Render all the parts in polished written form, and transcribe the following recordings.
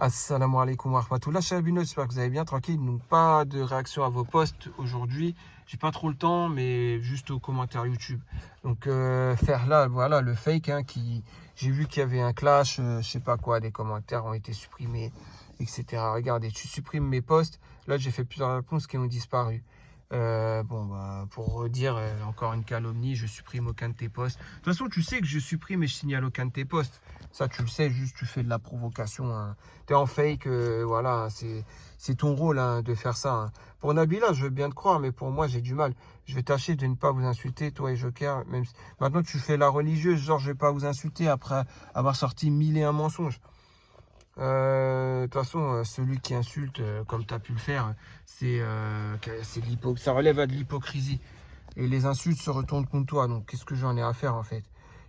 Assalamu alaikum wa rahmatullah, Chabino, j'espère que vous allez bien, tranquille. Donc, pas de réaction à vos posts aujourd'hui. J'ai pas trop le temps, mais juste aux commentaires YouTube. Donc, faire là, voilà, le fake, hein, j'ai vu qu'il y avait un clash, je sais pas quoi, des commentaires ont été supprimés, etc. Regardez, tu supprimes mes posts. Là, j'ai fait plusieurs réponses qui ont disparu. Pour redire encore une calomnie, je supprime aucun de tes posts. De toute façon, tu sais que je supprime et je signale aucun de tes posts. Ça, tu le sais, juste tu fais de la provocation, hein. Tu es en fake, voilà, c'est ton rôle, hein, de faire ça, hein. Pour Nabila, je veux bien te croire, mais pour moi, j'ai du mal. Je vais tâcher de ne pas vous insulter, toi et Joker. Même si... Maintenant, tu fais la religieuse, genre, je vais pas vous insulter après avoir sorti 1001 mensonges. De toute façon, celui qui insulte, comme tu as pu le faire, ça relève de l'hypocrisie. Et les insultes se retournent contre toi. Donc, qu'est-ce que j'en ai à faire, en fait?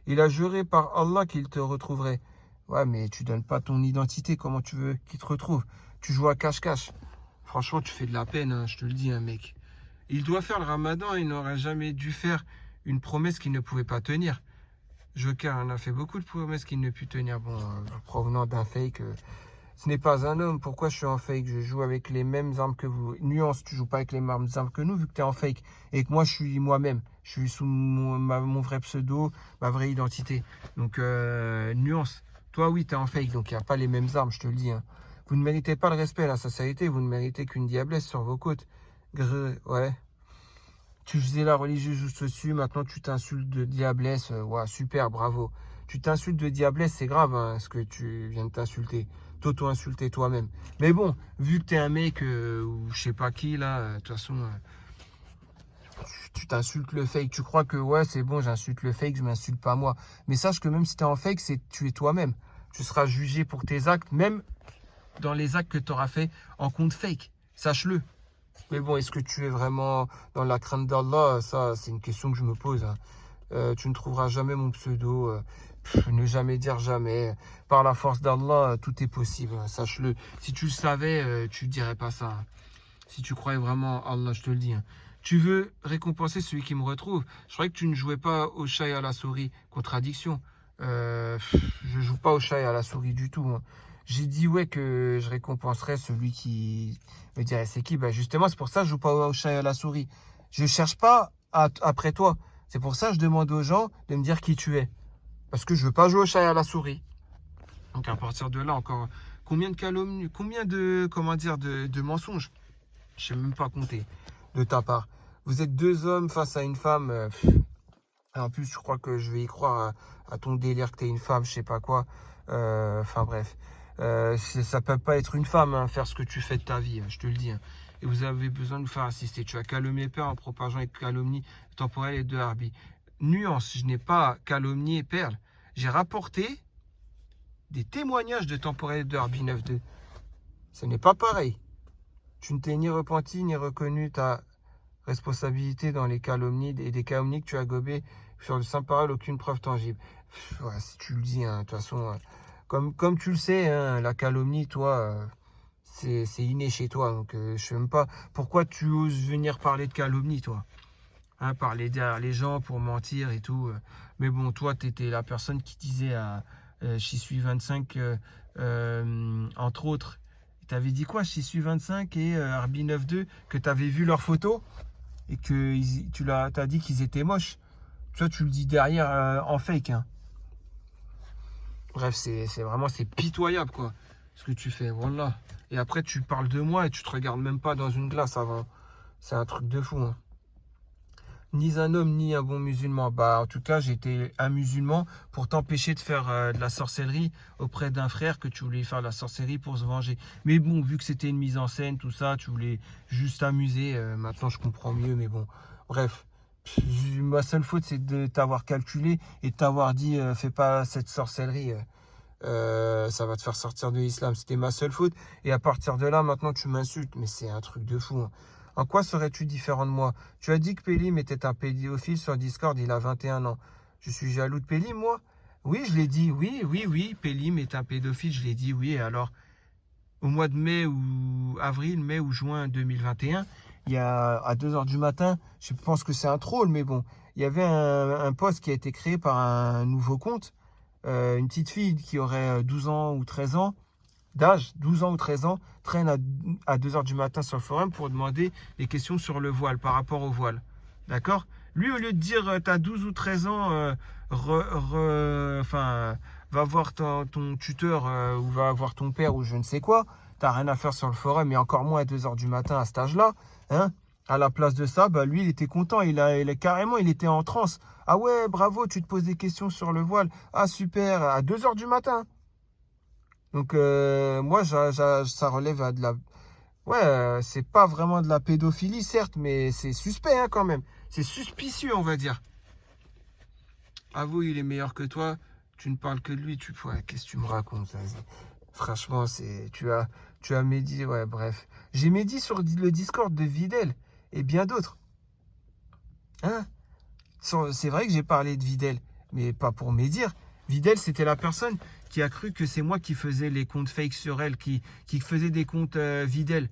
Il a juré par Allah qu'il te retrouverait. Ouais, mais tu donnes pas ton identité. Comment tu veux qu'il te retrouve? Tu joues à cache-cache. Franchement, tu fais de la peine, hein, je te le dis, hein, mec. Il doit faire le ramadan. Il n'aurait jamais dû faire une promesse qu'il ne pouvait pas tenir. Joker en a fait beaucoup de promesses qu'il ne put tenir. Bon, provenant d'un fake, ce n'est pas un homme. Pourquoi je suis en fake? Je joue avec les mêmes armes que vous. Nuance, tu joues pas avec les mêmes armes que nous, vu que tu es en fake. Et que moi, je suis moi-même. Je suis sous mon vrai pseudo, ma vraie identité. Donc, nuance. Toi, oui, tu es en fake, donc il n'y a pas les mêmes armes, je te le dis, hein. Vous ne méritez pas le respect, la sincérité. Vous ne méritez qu'une diablesse sur vos côtes. Ouais. Tu faisais la religieuse juste dessus, maintenant tu t'insultes de diablesse. Ouais, super, bravo. Tu t'insultes de diablesse, c'est grave, hein, ce que tu viens de t'insulter. T'auto-insulter toi-même. Mais bon, vu que t'es un mec ou je sais pas qui, là, de toute façon, tu t'insultes le fake. Tu crois que ouais, c'est bon, j'insulte le fake, je m'insulte pas moi. Mais sache que même si t'es en fake, tu es toi-même. Tu seras jugé pour tes actes, même dans les actes que tu auras fait en compte fake. Sache-le. Mais bon, est-ce que tu es vraiment dans la crainte d'Allah? Ça, c'est une question que je me pose, hein. Tu ne trouveras jamais mon pseudo. Ne jamais dire jamais. Par la force d'Allah, tout est possible, hein, sache-le. Si tu le savais, tu ne dirais pas ça, hein. Si tu croyais vraiment en Allah, je te le dis, hein. Tu veux récompenser celui qui me retrouve. Je croyais que tu ne jouais pas au chat et à la souris. Contradiction. Je joue pas au chat et à la souris du tout, hein. J'ai dit ouais que je récompenserais celui qui me dirait c'est qui. Bah justement, c'est pour ça que je joue pas au chat et à la souris. Je cherche pas après toi. C'est pour ça que je demande aux gens de me dire qui tu es. Parce que je veux pas jouer au chat et à la souris. Donc à partir de là, encore combien de calomnies, combien de comment dire de mensonges? Je sais même pas compter de ta part. Vous êtes deux hommes face à une femme. En plus, je crois que je vais y croire à ton délire que t'es une femme, je sais pas quoi. Enfin bref. Ça peut pas être une femme, hein, faire ce que tu fais de ta vie, hein, je te le dis, hein. Et vous avez besoin de vous faire assister. Tu as calomnié Perle en propageant les calomnies temporelles et de Harbi. Nuance, je n'ai pas calomnié Perle. J'ai rapporté des témoignages de temporel de Harbi 9.2. Ce n'est pas pareil. Tu ne t'es ni repenti ni reconnu ta responsabilité dans les calomnies et des calomnies que tu as gobées sur de simples paroles, aucune preuve tangible. Ouais, si tu le dis, hein, de toute façon, comme tu le sais, hein, la calomnie, toi, c'est inné chez toi. Donc, je sais même pas pourquoi tu oses venir parler de calomnie, toi. Hein, parler derrière les gens pour mentir et tout. Mais bon, toi, tu étais la personne qui disait à J'y suis 25, entre autres. Tu avais dit quoi? J'y suis 25 et Arbi 9.2, que tu avais vu leurs photos et que t'as dit qu'ils étaient moches. Toi, tu le dis derrière en fake, hein. Bref, c'est pitoyable, quoi, ce que tu fais. Voilà. Et après, tu parles de moi et tu te regardes même pas dans une glace avant. C'est un truc de fou, hein. Ni un homme, ni un bon musulman. Bah, en tout cas, j'étais un musulman pour t'empêcher de faire de la sorcellerie auprès d'un frère que tu voulais faire de la sorcellerie pour se venger. Mais bon, vu que c'était une mise en scène, tout ça, tu voulais juste t'amuser. Maintenant, je comprends mieux, mais bon. Bref, ma seule faute, c'est de t'avoir calculé et de t'avoir dit, fais pas cette sorcellerie. Ça va te faire sortir de l'islam. C'était ma seule faute. Et à partir de là, maintenant, tu m'insultes. Mais c'est un truc de fou, hein. En quoi serais-tu différent de moi? Tu as dit que Pélim était un pédophile sur Discord, il a 21 ans. Je suis jaloux de Pélim, moi? Oui, je l'ai dit, oui, Pélim est un pédophile, je l'ai dit, oui. Et alors, au mois de mai ou juin 2021, il y a à 2 h du matin, je pense que c'est un troll, mais bon, il y avait un post qui a été créé par un nouveau compte, une petite fille qui aurait 12 ans ou 13 ans, d'âge, 12 ans ou 13 ans, traîne à 2 heures du matin sur le forum pour demander des questions sur le voile, par rapport au voile. D'accord? Lui, au lieu de dire tu as 12 ou 13 ans, va voir ton tuteur ou va voir ton père ou je ne sais quoi, t'as rien à faire sur le forum et encore moins à 2 heures du matin à cet âge-là. Hein? À la place de ça, bah, lui, il était content. Carrément, il était en transe. Ah ouais, bravo, tu te poses des questions sur le voile. Ah super, à 2 heures du matin. Donc, moi, ça relève à de la... Ouais, c'est pas vraiment de la pédophilie, certes, mais c'est suspect hein, quand même. C'est suspicieux, on va dire. Avoue, il est meilleur que toi. Tu ne parles que de lui. Ouais, qu'est-ce que tu me racontes? Vas-y. Franchement, tu as Mehdi. Ouais, bref. J'ai Mehdi sur le Discord de Videl et bien d'autres. Hein? C'est vrai que j'ai parlé de Videl, mais pas pour médire. Videl, c'était la personne qui a cru que c'est moi qui faisais les comptes fake sur elle, qui faisait des comptes Videl.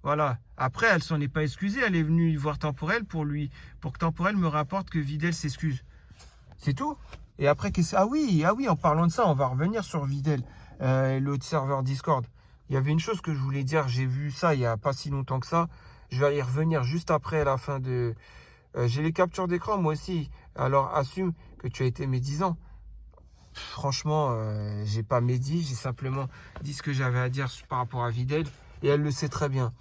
Voilà. Après, elle s'en est pas excusée. Elle est venue voir Temporel pour que Temporel me rapporte que Videl s'excuse. C'est tout. Et après, ah oui, en parlant de ça, on va revenir sur Videl, l'autre serveur Discord. Il y avait une chose que je voulais dire. J'ai vu ça il y a pas si longtemps que ça. Je vais y revenir juste après la fin de... j'ai les captures d'écran, moi aussi. Alors, assume que tu as été médisant. Franchement, j'ai pas médit. J'ai simplement dit ce que j'avais à dire par rapport à Videl. Et elle le sait très bien.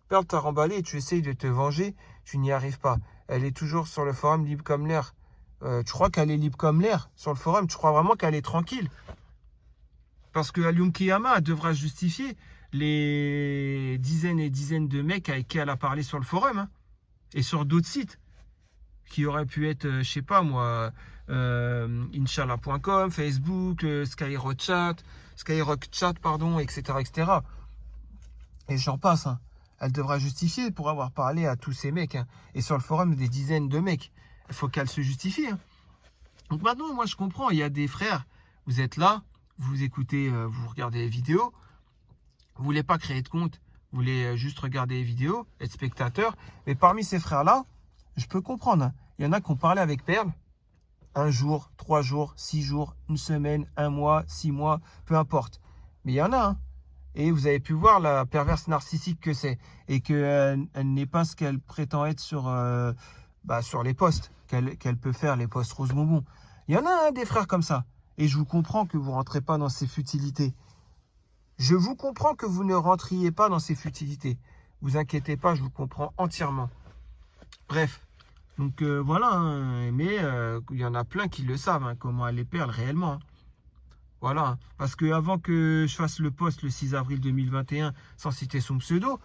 Perle t'a remballé et tu essayes de te venger. Tu n'y arrives pas. Elle est toujours sur le forum libre comme l'air. Tu crois qu'elle est libre comme l'air sur le forum? Tu crois vraiment qu'elle est tranquille? Parce que Alioum Kiyama devra justifier les dizaines et dizaines de mecs avec qui elle a parlé sur le forum. Hein, et sur d'autres sites. Qui auraient pu être, je sais pas moi, Inch'Allah.com, Facebook, Skyrock Chat, pardon, etc., etc. Et j'en passe. Hein. Elle devra justifier pour avoir parlé à tous ces mecs. Hein. Et sur le forum, des dizaines de mecs. Il faut qu'elle se justifie. Hein. Donc maintenant, moi, je comprends. Il y a des frères. Vous êtes là, vous écoutez, vous regardez les vidéos. Vous voulez pas créer de compte. Vous voulez juste regarder les vidéos, être spectateur. Mais parmi ces frères-là, je peux comprendre. Hein. Il y en a qui ont parlé avec Perle. 1 jour, 3 jours, 6 jours, 1 semaine, 1 mois, 6 mois, peu importe. Mais il y en a. Hein. Et vous avez pu voir la perverse narcissique que c'est. Et qu'elle n'est pas ce qu'elle prétend être sur les posts. Qu'elle peut faire, les posts rose bonbon. Il y en a des frères comme ça. Et je vous comprends que vous ne rentrez pas dans ces futilités. Je vous comprends que vous ne rentriez pas dans ces futilités. Vous inquiétez pas, je vous comprends entièrement. Bref. Donc voilà, hein, mais il y en a plein qui le savent, hein, comment elle les perd réellement. Hein. Voilà, hein, parce que avant que je fasse le post le 6 avril 2021, sans citer son pseudo,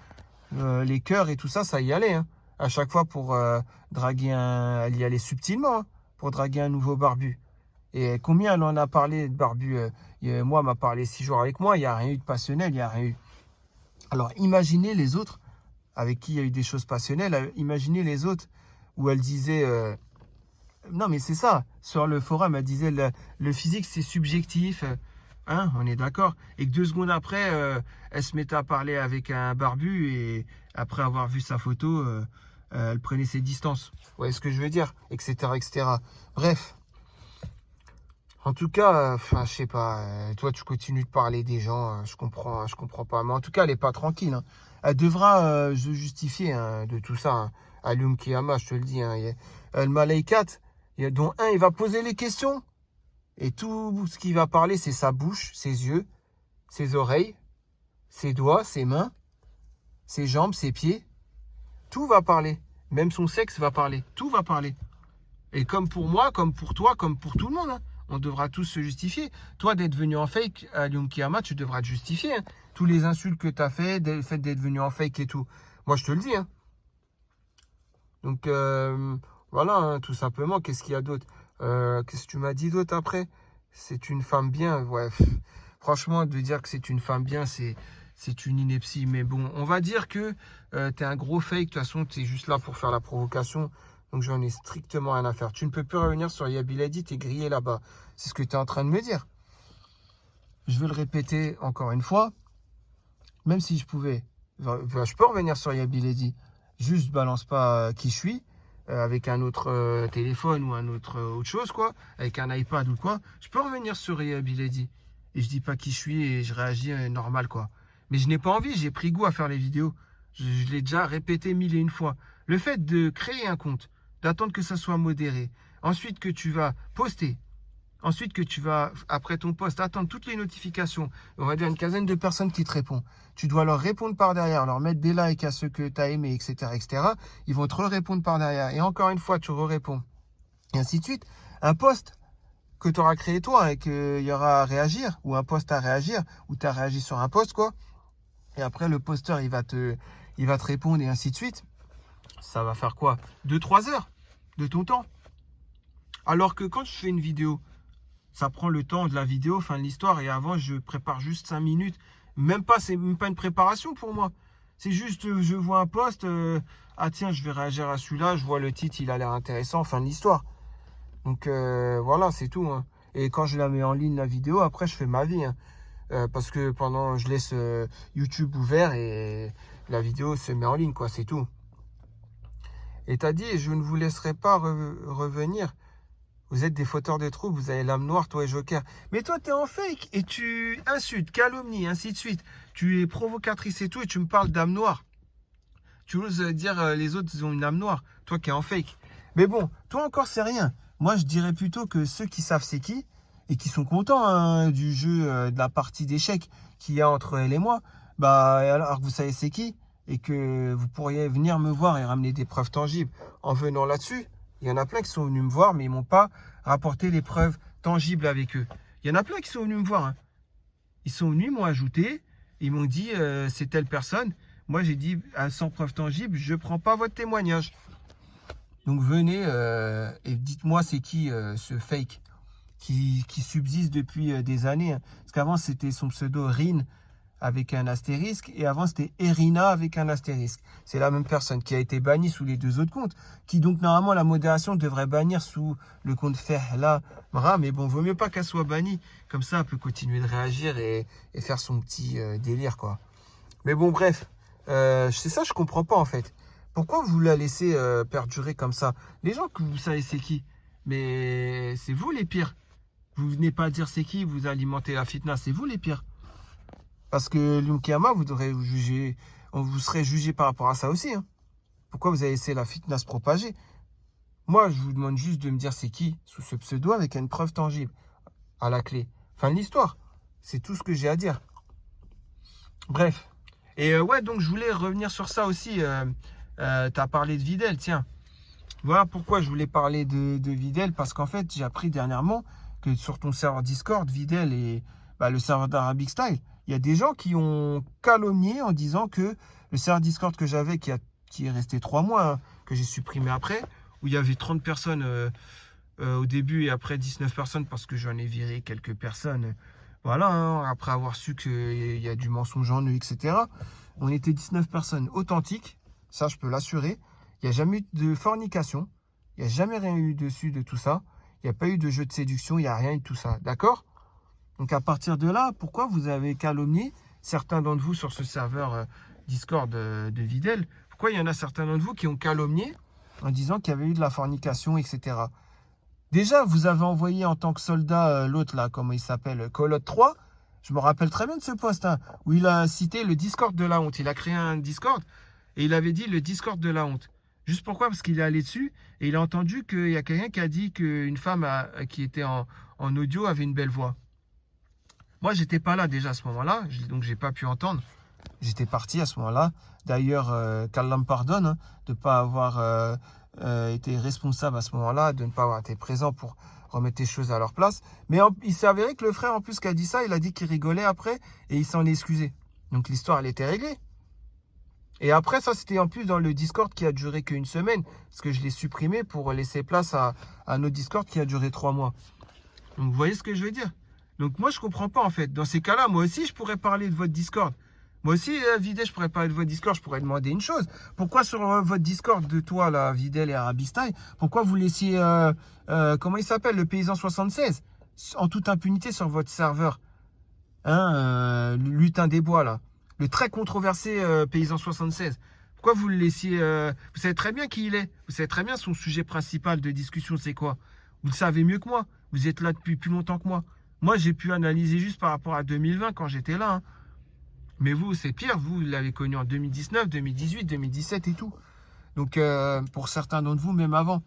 les cœurs et tout ça, ça y allait. Hein. À chaque fois pour draguer elle y allait subtilement, hein, pour draguer un nouveau barbu. Et combien elle en a parlé de barbu moi, elle m'a parlé 6 jours avec moi, il n'y a rien eu de passionnel, il n'y a rien eu. Alors imaginez les autres, avec qui il y a eu des choses passionnelles, imaginez les autres, où elle disait... non, mais c'est ça. Sur le forum, elle disait le physique, c'est subjectif. Hein, on est d'accord. Et que 2 secondes après, elle se mettait à parler avec un barbu et après avoir vu sa photo, elle prenait ses distances. Vous voyez ce que je veux dire? Etc. etc. Bref. En tout cas, je sais pas. Toi, tu continues de parler des gens. Je comprends pas. Mais en tout cas, elle n'est pas tranquille. Hein. Elle devra se justifier hein, de tout ça. Hein. Alioum Kiyama, je te le dis. Hein. Le Malaïkat, dont un, il va poser les questions. Et tout ce qu'il va parler, c'est sa bouche, ses yeux, ses oreilles, ses doigts, ses mains, ses jambes, ses pieds. Tout va parler. Même son sexe va parler. Tout va parler. Et comme pour moi, comme pour toi, comme pour tout le monde. Hein. On devra tous se justifier. Toi, d'être venu en fake, Alioum Kiyama, tu devras te justifier. Hein. Tous les insultes que tu as fait, le fait d'être venu en fake et tout. Moi, je te le dis. Hein. Donc, voilà, hein, tout simplement. Qu'est-ce qu'il y a d'autre? Qu'est-ce que tu m'as dit d'autre après? C'est une femme bien. Ouais. Franchement, de dire que c'est une femme bien, c'est une ineptie. Mais bon, on va dire que tu es un gros fake. De toute façon, tu es juste là pour faire la provocation. Donc, j'en ai strictement rien à faire. Tu ne peux plus revenir sur Yabiladi, tu es grillé là-bas. C'est ce que tu es en train de me dire. Je vais le répéter encore une fois. Même si je pouvais, je peux revenir sur Yabiladi. Juste balance pas qui je suis. Avec un autre téléphone ou autre chose, quoi. Avec un iPad ou quoi. Je peux revenir sur Yabiladi. et je dis pas qui je suis et je réagis normal, quoi. Mais je n'ai pas envie, j'ai pris goût à faire les vidéos. Je l'ai déjà répété 1001 fois. Le fait de créer un compte, d'attendre que ça soit modéré, ensuite que tu vas poster, ensuite que tu vas, après ton post, attendre toutes les notifications, on va dire une quinzaine de personnes qui te répondent. Tu dois leur répondre par derrière, leur mettre des likes à ceux que tu as aimés, etc., etc. Ils vont te répondre par derrière. Et encore une fois, tu réponds. Et ainsi de suite. Un post que tu auras créé toi et qu'il y aura à réagir, ou un post à réagir, ou tu as réagi sur un post, quoi. Et après, le posteur, il va te répondre et ainsi de suite. Ça va faire quoi? 2-3 heures de ton temps. Alors que quand je fais une vidéo, ça prend le temps de la vidéo, fin de l'histoire. Et avant, je prépare juste 5 minutes. C'est même pas une préparation pour moi. C'est juste, je vois un post. Ah tiens, je vais réagir à celui-là. Je vois le titre, il a l'air intéressant. Fin de l'histoire. Donc voilà, c'est tout. Hein. Et quand je la mets en ligne, la vidéo, après, je fais ma vie. Hein. Parce que je laisse YouTube ouvert et la vidéo se met en ligne, quoi. C'est tout. Et t'as dit, je ne vous laisserai pas revenir. Vous êtes des fauteurs de troubles, vous avez l'âme noire, toi et Joker. Mais toi, tu es en fake et tu insultes, calomnies, ainsi de suite. Tu es provocatrice et tout et tu me parles d'âme noire. Tu oses dire les autres, ils ont une âme noire. Toi qui es en fake. Mais bon, toi encore, c'est rien. Moi, je dirais plutôt que ceux qui savent c'est qui et qui sont contents hein, du jeu, de la partie d'échecs qu'il y a entre elle et moi, bah, alors que vous savez c'est qui et que vous pourriez venir me voir et ramener des preuves tangibles en venant là-dessus. Il y en a plein qui sont venus me voir, mais ils ne m'ont pas rapporté les preuves tangibles avec eux. Il y en a plein qui sont venus me voir. Hein. Ils sont venus, m'ont ajouté, ils m'ont dit c'est telle personne. Moi, j'ai dit sans preuve tangible, je ne prends pas votre témoignage. Donc venez et dites-moi c'est qui ce fake qui subsiste depuis des années. Hein. Parce qu'avant, c'était son pseudo Rin avec un astérisque et avant c'était Erina avec un astérisque. C'est la même personne qui a été bannie sous les deux autres comptes, qui donc normalement la modération devrait bannir sous le compte Fehla Mra, mais bon, vaut mieux pas qu'elle soit bannie, comme ça elle peut continuer de réagir et faire son petit délire quoi. Mais bon bref, c'est ça je comprends pas en fait. Pourquoi vous la laissez perdurer comme ça? Les gens que vous savez c'est qui, mais c'est vous les pires. Vous venez pas dire c'est qui, vous alimentez la fitna, c'est vous les pires. Parce que l'Umkiyama, vous serez jugé par rapport à ça aussi. Hein. Pourquoi vous avez laissé la fitna se propager? Moi, je vous demande juste de me dire c'est qui sous ce pseudo avec une preuve tangible à la clé. Fin de l'histoire. C'est tout ce que j'ai à dire. Bref. Et ouais, donc je voulais revenir sur ça aussi. Tu as parlé de Videl, tiens. Voilà pourquoi je voulais parler de Videl. Parce qu'en fait, j'ai appris dernièrement que sur ton serveur Discord, Videl et le serveur d'Arabic Style, il y a des gens qui ont calomnié en disant que le serveur Discord que j'avais, qui est resté 3 mois, hein, que j'ai supprimé après, où il y avait 30 personnes au début et après 19 personnes parce que j'en ai viré quelques personnes. Voilà, hein, après avoir su qu'il y a du mensonge en eux, etc. On était 19 personnes authentiques, ça je peux l'assurer. Il n'y a jamais eu de fornication, il n'y a jamais rien eu dessus de tout ça. Il n'y a pas eu de jeu de séduction, il n'y a rien eu de tout ça, d'accord ? Donc à partir de là, pourquoi vous avez calomnié certains d'entre vous sur ce serveur Discord de Videl? Pourquoi il y en a certains d'entre vous qui ont calomnié en disant qu'il y avait eu de la fornication, etc. Déjà, vous avez envoyé en tant que soldat l'autre là, comment il s'appelle, Colotte 3. Je me rappelle très bien de ce post hein, où il a cité le Discord de la honte. Il a créé un Discord et il avait dit le Discord de la honte. Juste pourquoi? Parce qu'il est allé dessus et il a entendu qu'il y a quelqu'un qui a dit qu'une femme qui était en audio avait une belle voix. Moi, j'étais pas là déjà à ce moment-là, donc j'ai pas pu entendre. J'étais parti à ce moment-là. D'ailleurs, qu'Allah me pardonne hein, de ne pas avoir été responsable à ce moment-là, de ne pas avoir été présent pour remettre les choses à leur place. Mais il s'est avéré que le frère, en plus, qui a dit ça, il a dit qu'il rigolait après et il s'en est excusé. Donc l'histoire, elle était réglée. Et après, ça, c'était en plus dans le Discord qui a duré qu'une semaine, parce que je l'ai supprimé pour laisser place à un autre Discord qui a duré 3 mois. Donc, vous voyez ce que je veux dire? Donc, moi, je comprends pas, en fait. Dans ces cas-là, moi aussi, je pourrais parler de votre Discord. Moi aussi, Videl, je pourrais parler de votre Discord. Je pourrais demander une chose. Pourquoi sur votre Discord de toi, là, Videl et Arabic Style, pourquoi vous laissiez, comment il s'appelle, le Paysan 76, en toute impunité sur votre serveur hein, Lutin des Bois, là. Le très controversé Paysan 76. Pourquoi vous le laissiez vous savez très bien qui il est. Vous savez très bien son sujet principal de discussion, c'est quoi. Vous le savez mieux que moi. Vous êtes là depuis plus longtemps que moi. Moi, j'ai pu analyser juste par rapport à 2020 quand j'étais là. Hein. Mais vous, c'est pire. Vous l'avez connu en 2019, 2018, 2017 et tout. Donc, pour certains d'entre vous, même avant.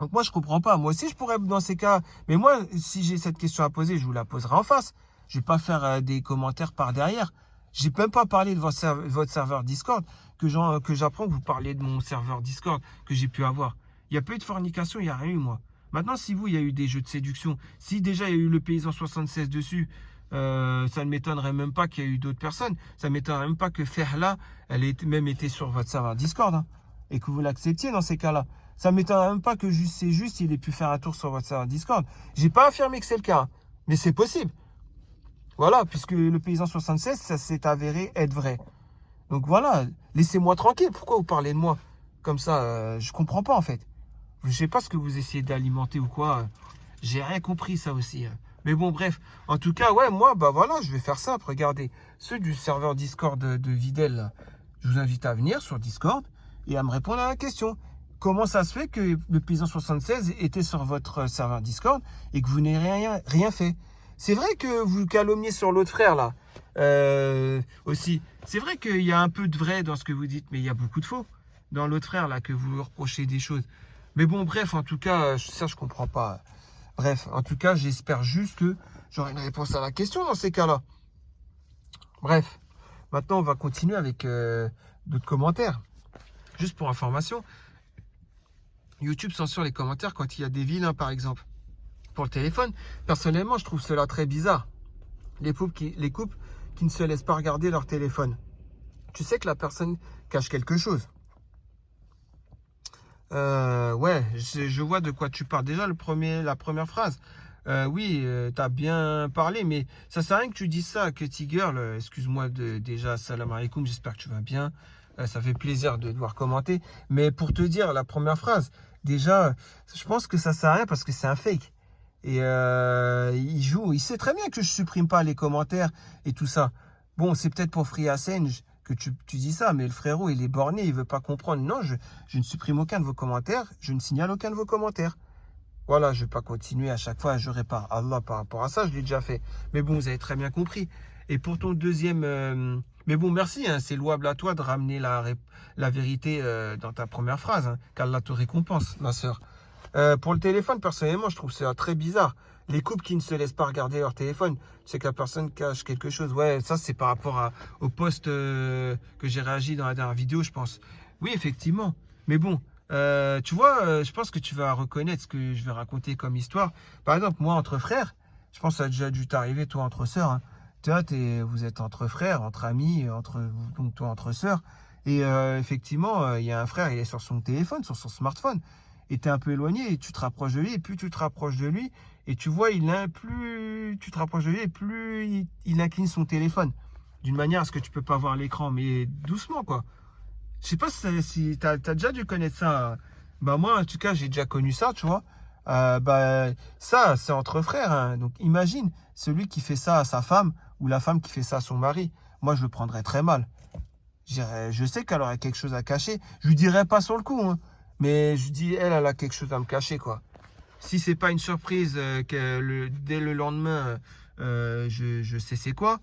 Donc, moi, je comprends pas. Moi aussi, je pourrais dans ces cas. Mais moi, si j'ai cette question à poser, je vous la poserai en face. Je vais pas faire des commentaires par derrière. J'ai même pas parlé de votre serveur Discord que j'apprends que vous parlez de mon serveur Discord que j'ai pu avoir. Il n'y a pas eu de fornication, il n'y a rien eu, moi. Maintenant, si vous, il y a eu des jeux de séduction, si déjà il y a eu le paysan 76 dessus, ça ne m'étonnerait même pas qu'il y ait eu d'autres personnes. Ça ne m'étonnerait même pas que Ferla, elle ait même été sur votre serveur Discord hein, et que vous l'acceptiez dans ces cas-là. Ça ne m'étonnerait même pas que c'est juste il ait pu faire un tour sur votre serveur Discord. J'ai pas affirmé que c'est le cas, hein, mais c'est possible. Voilà, puisque le paysan 76, ça s'est avéré être vrai. Donc voilà, laissez-moi tranquille. Pourquoi vous parlez de moi comme ça je comprends pas en fait. Je sais pas ce que vous essayez d'alimenter ou quoi. J'ai rien compris ça aussi. Mais bon, bref. En tout cas, ouais, moi, bah voilà, je vais faire simple. Regardez, ceux du serveur Discord de Videl, là, je vous invite à venir sur Discord et à me répondre à la question. Comment ça se fait que le paysan 76 était sur votre serveur Discord et que vous n'ayez rien fait? C'est vrai que vous calomniez sur l'autre frère, là, aussi. C'est vrai qu'il y a un peu de vrai dans ce que vous dites, mais il y a beaucoup de faux dans l'autre frère, là, que vous reprochez des choses. Mais bon, bref, en tout cas, ça, je comprends pas. Bref, en tout cas, j'espère juste que j'aurai une réponse à la question dans ces cas-là. Bref, maintenant, on va continuer avec d'autres commentaires. Juste pour information, YouTube censure les commentaires quand il y a des vilains, par exemple. Pour le téléphone, personnellement, je trouve cela très bizarre. Les couples qui ne se laissent pas regarder leur téléphone. Tu sais que la personne cache quelque chose. Ouais, je vois de quoi tu parles. Déjà, la première phrase. Oui, t'as bien parlé, mais ça sert à rien que tu dises ça, Kitty Girl. Excuse-moi déjà, salam alaikum, j'espère que tu vas bien. Ça fait plaisir de devoir commenter. Mais pour te dire, la première phrase, déjà, je pense que ça sert à rien parce que c'est un fake. Et il sait très bien que je supprime pas les commentaires et tout ça. Bon, c'est peut-être pour Free Assange que tu dis ça, mais le frérot, il est borné, il veut pas comprendre. Non, je ne supprime aucun de vos commentaires, je ne signale aucun de vos commentaires. Voilà, je ne vais pas continuer à chaque fois à jurer par Allah par rapport à ça, je l'ai déjà fait. Mais bon, vous avez très bien compris. Et pour ton deuxième... mais bon, merci, hein, c'est louable à toi de ramener la vérité dans ta première phrase, hein, qu'Allah te récompense, ma soeur. Pour le téléphone, personnellement, je trouve ça très bizarre. Les couples qui ne se laissent pas regarder leur téléphone, c'est que la personne cache quelque chose. Ouais, ça, c'est par rapport au post que j'ai réagi dans la dernière vidéo, je pense. Oui, effectivement. Mais bon, tu vois, je pense que tu vas reconnaître ce que je vais raconter comme histoire. Par exemple, moi, entre frères, je pense que ça a déjà dû t'arriver, toi, entre sœurs. Hein. Tu vois, vous êtes entre frères, entre amis, donc toi, entre sœurs. Et effectivement, il y a un frère, il est sur son téléphone, sur son smartphone. Et tu es un peu éloigné et tu te rapproches de lui. Et plus tu te rapproches de lui, et tu vois, plus tu te rapproches de lui, et plus il incline son téléphone. D'une manière à ce que tu peux pas voir l'écran, mais doucement, quoi. Je sais pas si tu as déjà dû connaître ça. Bah moi, en tout cas, j'ai déjà connu ça, tu vois. Bah, ça, c'est entre frères. Hein. Donc imagine celui qui fait ça à sa femme ou la femme qui fait ça à son mari. Moi, je le prendrais très mal. Je sais qu'elle aurait quelque chose à cacher. Je lui dirais pas sur le coup, hein. Mais je dis, elle a quelque chose à me cacher, quoi. Si c'est pas une surprise dès le lendemain, je sais c'est quoi.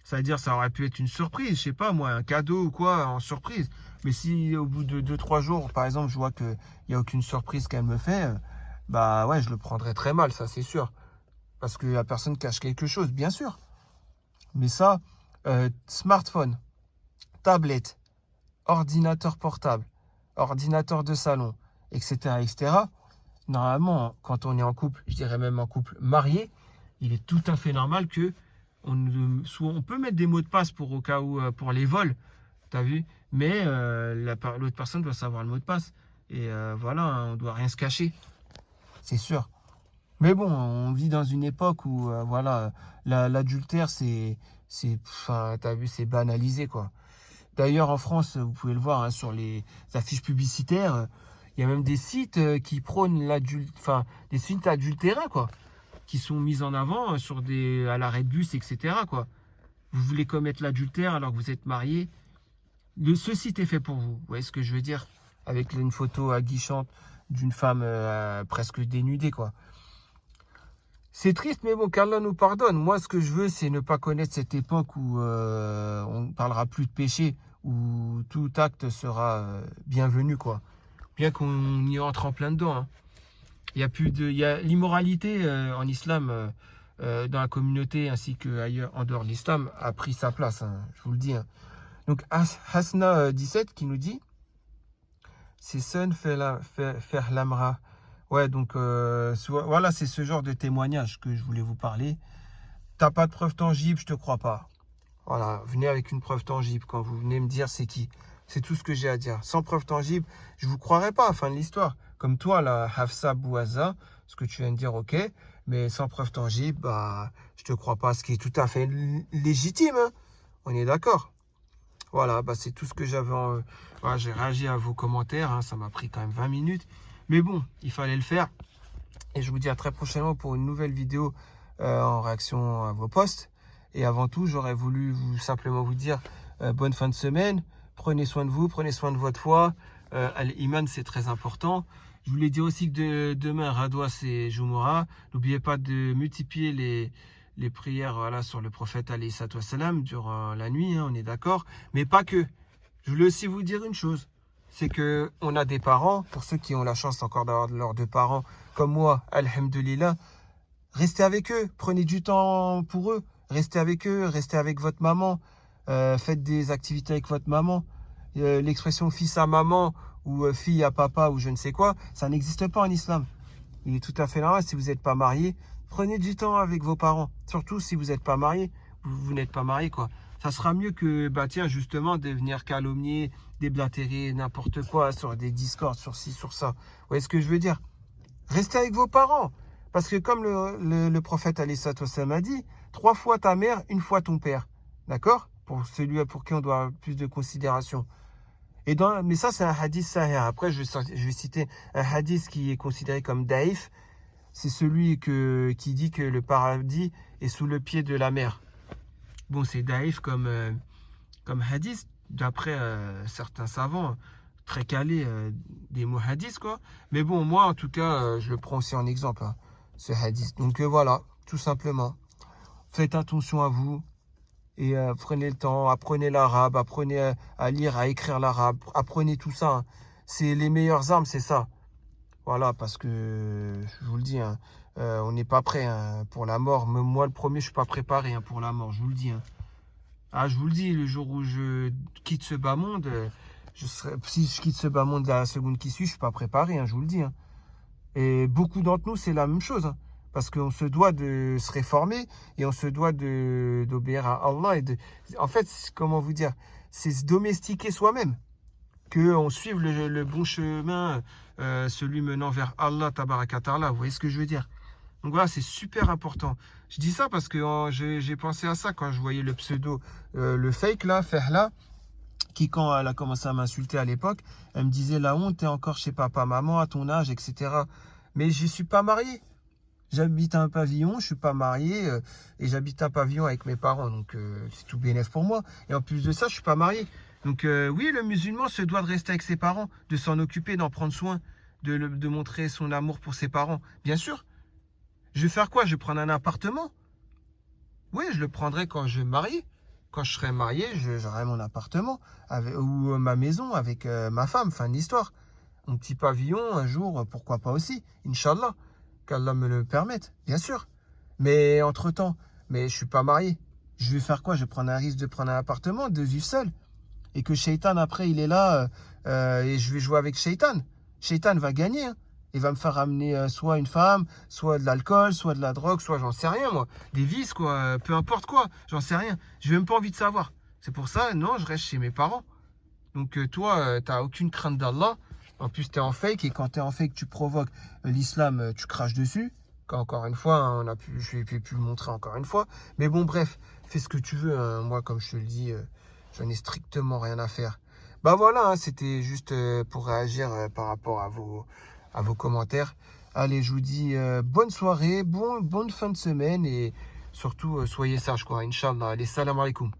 Ça veut dire ça aurait pu être une surprise, je sais pas moi, un cadeau ou quoi en surprise. Mais si au bout de 2-3 jours, par exemple, je vois qu'il n'y a aucune surprise qu'elle me fait, bah ouais, je le prendrais très mal, ça c'est sûr. Parce que la personne cache quelque chose, bien sûr. Mais ça, smartphone, tablette, ordinateur portable, ordinateur de salon, etc., etc. Normalement, quand on est en couple, je dirais même en couple marié, il est tout à fait normal que on peut mettre des mots de passe pour au cas où pour les vols, t'as vu, mais l'autre personne doit savoir le mot de passe. Et voilà, hein, on doit rien se cacher, c'est sûr. Mais bon, on vit dans une époque où voilà, l'adultère, enfin, t'as vu, c'est banalisé, quoi. D'ailleurs, en France, vous pouvez le voir hein, sur les affiches publicitaires, il y a même des sites qui prônent enfin, des sites adultérins, quoi, qui sont mis en avant à l'arrêt de bus, etc., quoi. Vous voulez commettre l'adultère alors que vous êtes marié. Ce site est fait pour vous. Vous voyez ce que je veux dire? Avec une photo aguichante d'une femme presque dénudée, quoi. C'est triste, mais bon, qu'Allah nous pardonne. Moi, ce que je veux, c'est ne pas connaître cette époque où on ne parlera plus de péché, où tout acte sera bienvenu, quoi. Bien qu'on y entre en plein dedans, hein. Il y a l'immoralité en islam, dans la communauté, ainsi qu'ailleurs en dehors de l'islam, a pris sa place, hein, je vous le dis, hein. Donc, Hasna 17 qui nous dit, c'est sun faire l'amra. Ouais, donc voilà, c'est ce genre de témoignage que je voulais vous parler. T'as pas de preuve tangible, je te crois pas. Voilà, venez avec une preuve tangible quand vous venez me dire c'est qui. C'est tout ce que j'ai à dire. Sans preuve tangible, je vous croirai pas à la fin de l'histoire. Comme toi, là, Hafsa Bouaza, ce que tu viens de dire, ok. Mais sans preuve tangible, bah, je te crois pas. Ce qui est tout à fait légitime, hein. On est d'accord. Voilà, bah, c'est tout ce que j'avais en... Voilà, j'ai réagi à vos commentaires, hein. Ça m'a pris quand même 20 minutes. Mais bon, il fallait le faire. Et je vous dis à très prochainement pour une nouvelle vidéo en réaction à vos posts. Et avant tout, j'aurais voulu simplement vous dire bonne fin de semaine. Prenez soin de vous, prenez soin de votre foi. Al-Iman, c'est très important. Je voulais dire aussi que demain, Radwa, c'est Jumu'ah. N'oubliez pas de multiplier les prières, voilà, sur le prophète alayhi salam durant la nuit, hein, on est d'accord. Mais pas que. Je voulais aussi vous dire une chose. C'est que on a des parents, pour ceux qui ont la chance encore d'avoir leurs deux parents, comme moi, alhamdoulilah, restez avec eux, prenez du temps pour eux, restez avec eux, restez avec votre maman, faites des activités avec votre maman. L'expression fils à maman ou fille à papa ou je ne sais quoi, ça n'existe pas en islam. Il est tout à fait normal, si vous n'êtes pas marié, prenez du temps avec vos parents, surtout si vous n'êtes pas marié, vous n'êtes pas marié, quoi. Ça sera mieux que, bah tiens, justement, de venir calomnier, déblatérer n'importe quoi sur des discords, sur ci, sur ça. Vous voyez ce que je veux dire? Restez avec vos parents. Parce que comme le prophète alayhi salam a dit, 3 fois ta mère, 1 fois ton père. D'accord? Pour celui pour qui on doit plus de considération. Mais ça, c'est un hadith sahih. Après, je vais citer un hadith qui est considéré comme daïf. C'est celui qui dit que le paradis est sous le pied de la mer. Bon, c'est daïf comme hadith, d'après certains savants très calés des mots hadith, quoi. Mais bon, moi, en tout cas, je le prends aussi en exemple, hein, ce hadith. Donc voilà, tout simplement. Faites attention à vous et prenez le temps, apprenez l'arabe, apprenez à lire, à écrire l'arabe, apprenez tout ça, hein. C'est les meilleures armes, c'est ça. Voilà, parce que, je vous le dis, hein, on n'est pas prêt, hein, pour la mort. Même moi, le premier, je ne suis pas préparé, hein, pour la mort, je vous le dis, hein. Ah, je vous le dis, le jour où je quitte ce bas monde, si je quitte ce bas monde la seconde qui suit, je ne suis pas préparé, hein, je vous le dis, hein. Et beaucoup d'entre nous, c'est la même chose, hein, parce qu'on se doit de se réformer et on se doit d'obéir à Allah. En fait, comment vous dire, c'est se domestiquer soi-même. Qu'on suive le bon chemin, celui menant vers Allah, tabaraka ta'ala. Vous voyez ce que je veux dire? Donc voilà, c'est super important. Je dis ça parce que j'ai pensé à ça quand je voyais le pseudo, le fake là, Fehla, qui quand elle a commencé à m'insulter à l'époque, elle me disait la honte, t'es encore chez papa, maman, à ton âge, etc. Mais je ne suis pas marié. J'habite un pavillon, je suis pas marié et j'habite un pavillon avec mes parents, donc c'est tout bénef pour moi. Et en plus de ça, je suis pas marié. Donc oui, le musulman se doit de rester avec ses parents, de s'en occuper, d'en prendre soin, de montrer son amour pour ses parents. Bien sûr. Je vais faire quoi? Je vais prendre un appartement? Oui, je le prendrai quand je vais me marier. Quand je serai marié, j'aurai mon appartement ou ma maison avec ma femme, fin de l'histoire. Mon petit pavillon, un jour, pourquoi pas aussi, Inch'Allah. Qu'Allah me le permette, bien sûr. Mais entre-temps, mais je suis pas marié. Je vais faire quoi? Je vais prendre un risque de prendre un appartement, de vivre seul. Et que Shaitan, après, il est là et je vais jouer avec Shaitan. Shaitan va gagner, hein. Il va me faire ramener soit une femme, soit de l'alcool, soit de la drogue, soit j'en sais rien, moi. Des vices, quoi. Peu importe quoi, j'en sais rien. Je n'ai même pas envie de savoir. C'est pour ça, non, je reste chez mes parents. Donc toi, tu n'as aucune crainte d'Allah. En plus, tu es en fake et quand tu es en fake, tu provoques l'islam, tu craches dessus. Encore une fois, hein, je vais plus le montrer encore une fois. Mais bon, bref, fais ce que tu veux, hein. Moi, comme je te le dis, j'en ai strictement rien à faire. Bah voilà, hein, c'était juste pour réagir par rapport à vos commentaires. Allez, je vous dis bonne soirée, bonne fin de semaine et surtout, soyez sages, quoi. Inch'Allah. Allez, salam alaikum.